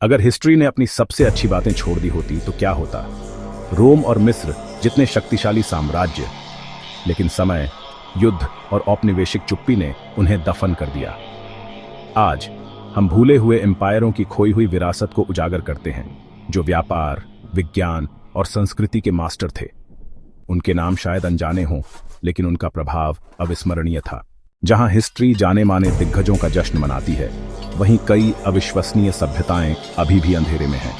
अगर हिस्ट्री ने अपनी सबसे अच्छी बातें छोड़ दी होती तो क्या होता। रोम और मिस्र जितने शक्तिशाली साम्राज्य, लेकिन समय, युद्ध और औपनिवेशिक चुप्पी ने उन्हें दफन कर दिया। आज हम भूले हुए एम्पायरों की खोई हुई विरासत को उजागर करते हैं, जो व्यापार, विज्ञान और संस्कृति के मास्टर थे। उनके नाम शायद अनजाने हों, लेकिन उनका प्रभाव अविस्मरणीय था। जहां हिस्ट्री जाने माने दिग्गजों का जश्न मनाती है, वहीं कई अविश्वसनीय सभ्यताएं अभी भी अंधेरे में हैं।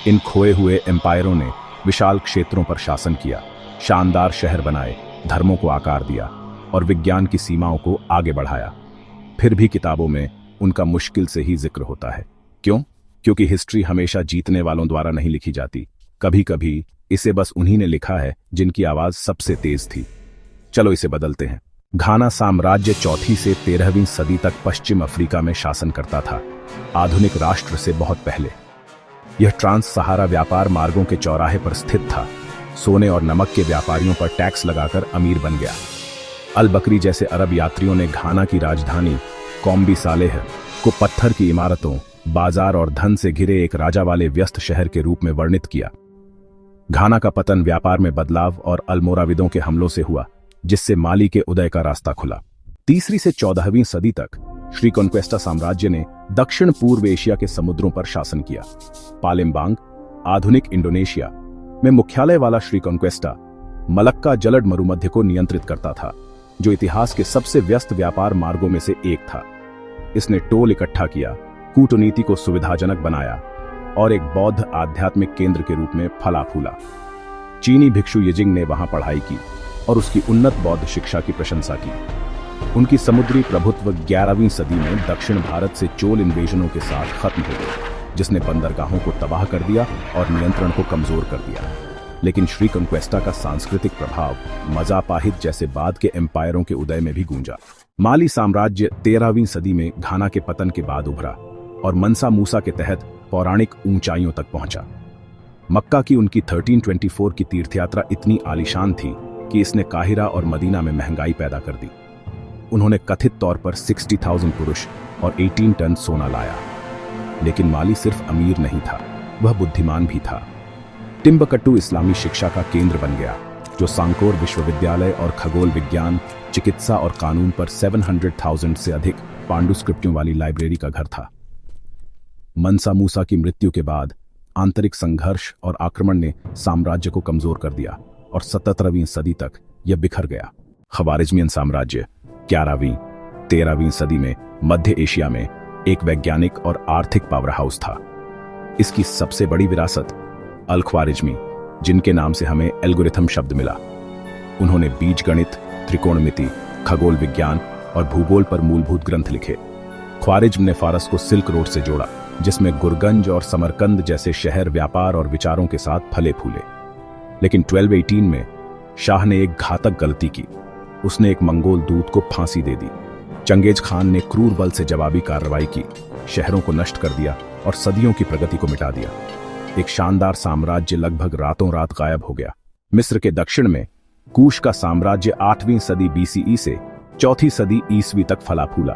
इन खोए हुए एम्पायरों ने विशाल क्षेत्रों पर शासन किया, शानदार शहर बनाए, धर्मों को आकार दिया और विज्ञान की सीमाओं को आगे बढ़ाया। फिर भी किताबों में उनका मुश्किल से ही जिक्र होता है। क्यों? क्योंकि हिस्ट्री हमेशा जीतने वालों द्वारा नहीं लिखी जाती। कभी कभी इसे बस उन्हीं ने लिखा है जिनकी आवाज सबसे तेज थी। चलो इसे बदलते हैं। घाना साम्राज्य 4वीं से 13वीं सदी तक पश्चिम अफ्रीका में शासन करता था, आधुनिक राष्ट्र से बहुत पहले। यह ट्रांस सहारा व्यापार मार्गों के चौराहे पर स्थित था। सोने और नमक के व्यापारियों पर टैक्स लगाकर अमीर बन गया। अल बकरी जैसे अरब यात्रियों ने घाना की राजधानी कौम्बी सालेह को पत्थर की इमारतों, बाजार और धन से घिरे एक राजा वाले व्यस्त शहर के रूप में वर्णित किया। घाना का पतन व्यापार में बदलाव और अल्मोराविदों के हमलों से हुआ, जिससे माली के उदय का रास्ता खुला। 3वीं से 14वीं सदी तक श्री कॉन्क्वेस्टा साम्राज्य ने दक्षिण पूर्व एशिया के समुद्रों पर शासन किया। पालेम्बांग, आधुनिक इंडोनेशिया में मुख्यालय वाला श्री कॉन्क्वेस्टा मलक्का जलद मरुमध्य को नियंत्रित करता था, जो इतिहास के सबसे व्यस्त व्यापार मार्गों में से एक था। इसने टोल इकट्ठा किया, कूटनीति को सुविधाजनक बनाया और एक बौद्ध आध्यात्मिक केंद्र के रूप में फला फूला। चीनी भिक्षु यिजिंग ने वहां पढ़ाई की और उसकी उन्नत बौद्ध शिक्षा की प्रशंसा की। उनकी समुद्री प्रभुत्व 11वीं सदी में दक्षिण भारत से चोल इन्वेजनों के साथ खत्म हो गया, जिसने बंदरगाहों को तबाह कर दिया और नियंत्रण को कमजोर कर दिया। लेकिन श्री कॉन्क्वेस्टा का सांस्कृतिक प्रभाव मजापाहित जैसे बाद के एम्पायरों के उदय में भी गूंजा। माली साम्राज्य 13वीं सदी में घाना के पतन के बाद उभरा और मनसा मूसा के तहत पौराणिक ऊंचाइयों तक पहुंचा। मक्का की उनकी 1324 की तीर्थयात्रा इतनी आलीशान थी कि इसने काहिरा और मदीना में महंगाई पैदा कर दी। उन्होंने कथित तौर पर 60,000 पुरुष और 18 टन सोना लाया। लेकिन माली सिर्फ अमीर नहीं था, वह बुद्धिमान भी था। टिम्बकट्टू इस्लामी शिक्षा का केंद्र बन गया, जो सांकोर विश्वविद्यालय और खगोल विज्ञान, चिकित्सा और कानून पर 700,000 से अधिक पांडुस्क्रिप्टों वाली लाइब्रेरी का घर था। मनसा मूसा की मृत्यु के बाद आंतरिक संघर्ष और आक्रमण ने साम्राज्य को कमजोर कर दिया और 17वीं सदी तक यह बिखर गया। ख्वारिज़मियन साम्राज्य 11वीं, 13वीं सदी में मध्य एशिया में एक वैज्ञानिक और आर्थिक पावरहाउस था। इसकी सबसे बड़ी विरासत अल ख्वारिज़मी, जिनके नाम से हमें एल्गोरिथम शब्द मिला। उन्होंने बीजगणित, त्रिकोणमिति, खगोल विज्ञान और भूगोल पर मूलभूत ग्रंथ लिखे। ख्वारिज़्म ने फारस को सिल्क रोड से जोड़ा, जिसमें गुरगंज और समरकंद जैसे शहर व्यापार और विचारों के साथ फले फूले। लेकिन 1218 में शाह ने एक घातक गलती की। उसने एक मंगोल दूत को फांसी दे दी। चंगेज खान ने क्रूर बल से जवाबी कार्रवाई की, शहरों को नष्ट कर दिया और सदियों की प्रगति को मिटा दिया। एक शानदार साम्राज्य लगभग रातों रात गायब हो गया। मिस्र के दक्षिण में कूश का साम्राज्य 8वीं सदी बीसीई से 4वीं सदी ईसवी तक फला फूला।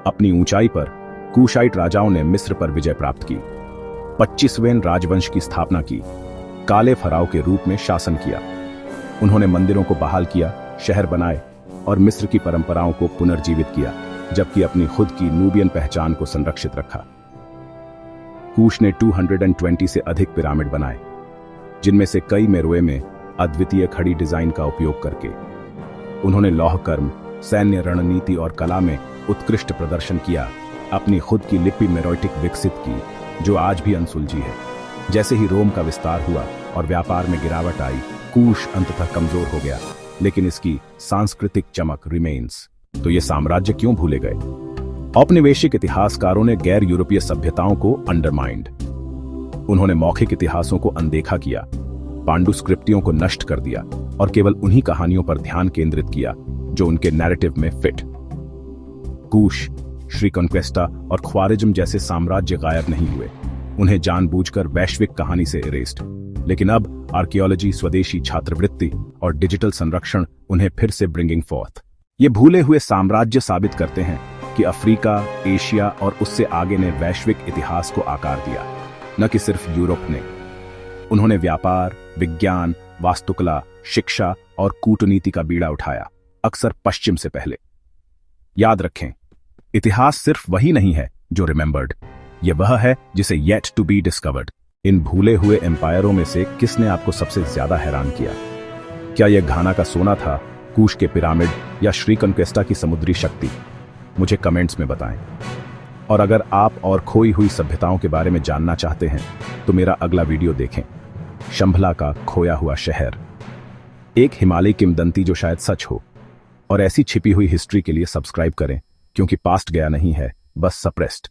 अपनी ऊंचाई पर कूशाइट राजाओं ने मिस्र पर विजय प्राप्त की, 25वें राजवंश की स्थापना की, काले फराव के रूप में शासन किया। उन्होंने मंदिरों को बहाल किया, शहर बनाए और मिस्र की परंपराओं को पुनर्जीवित किया, जबकि अपनी खुद की नूबियन पहचान को संरक्षित रखा। कूश ने 220 से अधिक पिरामिड बनाए, जिनमें से कई मेरोए में अद्वितीय खड़ी डिजाइन का उपयोग करके। उन्होंने लौह कर्म, सैन्य रणनीति और कला में उत्कृष्ट प्रदर्शन किया। अपनी खुद की लिपि मेरोइटिक विकसित की, जो आज भी अनसुलझी है। जैसे ही रोम का विस्तार हुआ और व्यापार में गिरावट आई, कूश अंततः कमजोर हो गया, लेकिन इसकी सांस्कृतिक चमक रिमेन्स। तो ये साम्राज्य क्यों भूले गए? औपनिवेशिक इतिहासकारों ने गैर यूरोपीय सभ्यताओं को अंडरमाइंड। उन्होंने मौखिक इतिहासों को अनदेखा किया, पांडुस्क्रिप्टियों को नष्ट कर दिया और केवल उन्हीं कहानियों पर ध्यान केंद्रित किया जो उनके नैरेटिव में फिट। कूश, श्री कॉन्क्वेस्टा और ख्वारिज़्म जैसे साम्राज्य गायब नहीं हुए, उन्हें जानबूझकर वैश्विक कहानी से इरेस्ड। लेकिन अब आर्कियोलॉजी, स्वदेशी छात्रवृत्ति और डिजिटल संरक्षण उन्हें फिर से ब्रिंगिंग फोर्थ। ये भूले हुए साम्राज्य साबित करते हैं कि अफ्रीका, एशिया और उससे आगे ने वैश्विक इतिहास को आकार दिया। न कि सिर्फ यूरोप ने। उन्होंने व्यापार, विज्ञान, वास्तुकला, शिक्षा और कूटनीति का बीड़ा उठाया, अक्सर पश्चिम से पहले। याद रखें, इतिहास सिर्फ वही नहीं है जो रिमेंबर्ड, ये वह है जिसे येट टू बी डिस्कवर्ड। इन भूले हुए एम्पायरों में से किसने आपको सबसे ज्यादा हैरान किया? क्या यह घाना का सोना था, कूश के पिरामिड या श्री कनक्वेस्टा की समुद्री शक्ति? मुझे कमेंट्स में बताएं। और अगर आप और खोई हुई सभ्यताओं के बारे में जानना चाहते हैं तो मेरा अगला वीडियो देखें, शंभला का खोया हुआ शहर, एक हिमालयी किंवदंती जो शायद सच हो। और ऐसी छिपी हुई हिस्ट्री के लिए सब्सक्राइब करें, क्योंकि पास्ट गया नहीं है, बस सप्रेस्ड।